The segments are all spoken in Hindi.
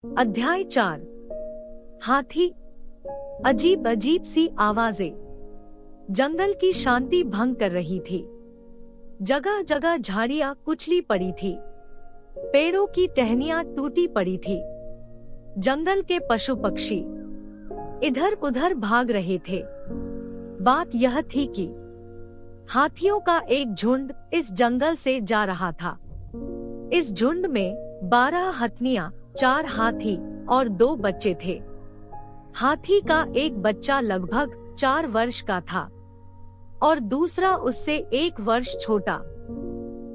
अध्याय 4। हाथी। अजीब अजीब सी आवाजें जंगल की शांति भंग कर रही थी। जगह जगह झाड़ियां कुचली पड़ी थी, पेड़ों की टहनियां टूटी पड़ी थी। जंगल के पशु पक्षी इधर उधर भाग रहे थे। बात यह थी कि हाथियों का एक झुंड इस जंगल से जा रहा था। इस झुंड में 12 हथनियां, 4 हाथी और 2 बच्चे थे। हाथी का एक बच्चा लगभग 4 वर्ष का था और दूसरा उससे 1 वर्ष छोटा।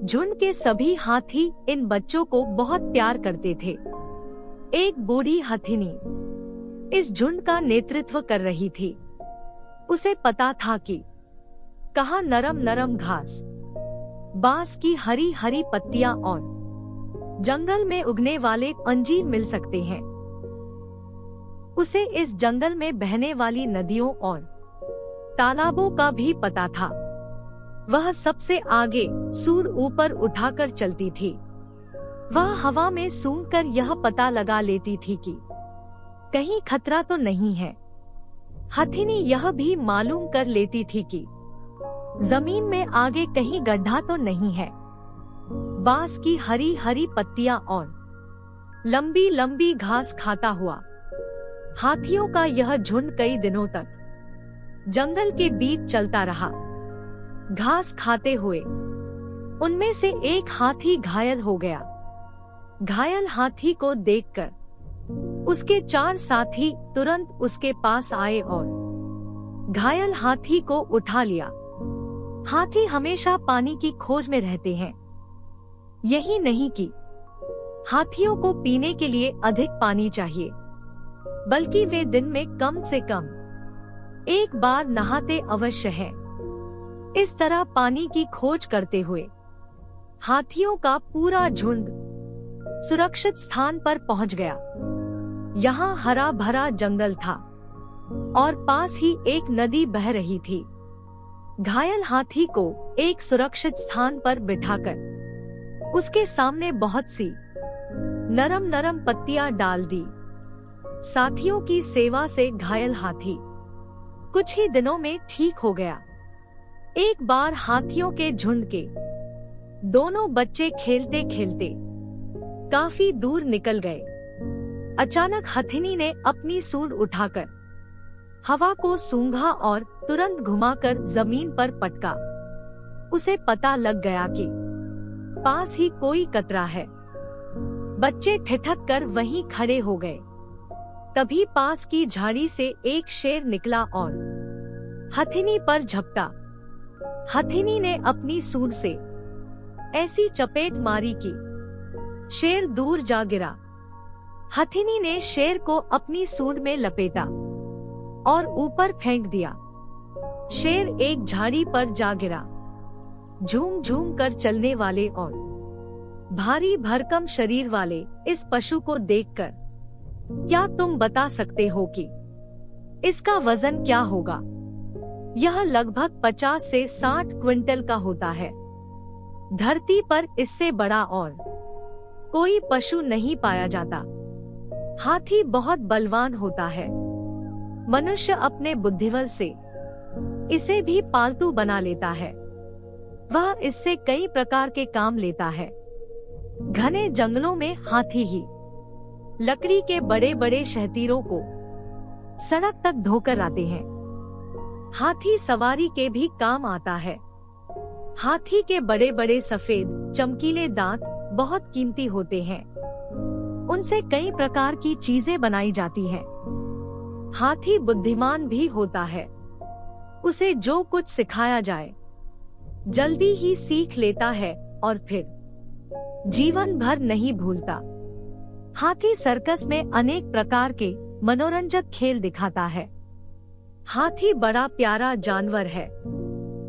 झुंड के सभी हाथी इन बच्चों को बहुत प्यार करते थे। एक बूढ़ी हथिनी इस झुंड का नेतृत्व कर रही थी। उसे पता था कि कहाँ नरम नरम घास, बांस की हरी हरी पत्तियां और जंगल में उगने वाले अंजीर मिल सकते हैं। उसे इस जंगल में बहने वाली नदियों और तालाबों का भी पता था। वह सबसे आगे सूंड ऊपर उठाकर चलती थी। वह हवा में सूंघकर यह पता लगा लेती थी कि कहीं खतरा तो नहीं है। हथिनी यह भी मालूम कर लेती थी कि जमीन में आगे कहीं गड्ढा तो नहीं है। बांस की हरी हरी पत्तियां और लंबी लंबी घास खाता हुआ हाथियों का यह झुंड कई दिनों तक जंगल के बीच चलता रहा। घास खाते हुए उनमें से एक हाथी घायल हो गया। घायल हाथी को देखकर उसके 4 साथी तुरंत उसके पास आए और घायल हाथी को उठा लिया। हाथी हमेशा पानी की खोज में रहते हैं। यही नहीं कि हाथियों को पीने के लिए अधिक पानी चाहिए, बल्कि वे दिन में कम से कम 1 बार नहाते अवश्य हैं। इस तरह पानी की खोज करते हुए हाथियों का पूरा झुंड सुरक्षित स्थान पर पहुंच गया। यहाँ हरा भरा जंगल था और पास ही एक नदी बह रही थी। घायल हाथी को एक सुरक्षित स्थान पर बिठाकर उसके सामने बहुत सी नरम नरम पत्तियां डाल दी। साथियों की सेवा से घायल हाथी कुछ ही दिनों में ठीक हो गया। एक बार हाथियों के झुंड के दोनों बच्चे खेलते खेलते काफी दूर निकल गए। अचानक हथिनी ने अपनी सूंड उठाकर हवा को सूंघा और तुरंत घुमाकर जमीन पर पटका। उसे पता लग गया कि पास ही कोई कतरा है। बच्चे ठिठक कर वहीं खड़े हो गए। तभी पास की झाड़ी से एक शेर निकला और हथिनी पर झपटा। हथिनी ने अपनी सूंड से ऐसी चपेट मारी कि शेर दूर जा गिरा। हथिनी ने शेर को अपनी सूंड में लपेटा और ऊपर फेंक दिया। शेर एक झाड़ी पर जा गिरा। झूम झूम कर चलने वाले और भारी भरकम शरीर वाले इस पशु को देखकर क्या तुम बता सकते हो कि इसका वजन क्या होगा? यह लगभग 50 से 60 क्विंटल का होता है। धरती पर इससे बड़ा और कोई पशु नहीं पाया जाता। हाथी बहुत बलवान होता है। मनुष्य अपने बुद्धिबल से इसे भी पालतू बना लेता है। वह इससे कई प्रकार के काम लेता है। घने जंगलों में हाथी ही लकड़ी के बड़े बड़े शहतीरों को सड़क तक ढोकर आते हैं। हाथी सवारी के भी काम आता है। हाथी के बड़े बड़े सफेद चमकीले दांत बहुत कीमती होते हैं। उनसे कई प्रकार की चीजें बनाई जाती हैं। हाथी बुद्धिमान भी होता है। उसे जो कुछ सिखाया जाए जल्दी ही सीख लेता है और फिर जीवन भर नहीं भूलता। हाथी सर्कस में अनेक प्रकार के मनोरंजक खेल दिखाता है। हाथी बड़ा प्यारा जानवर है।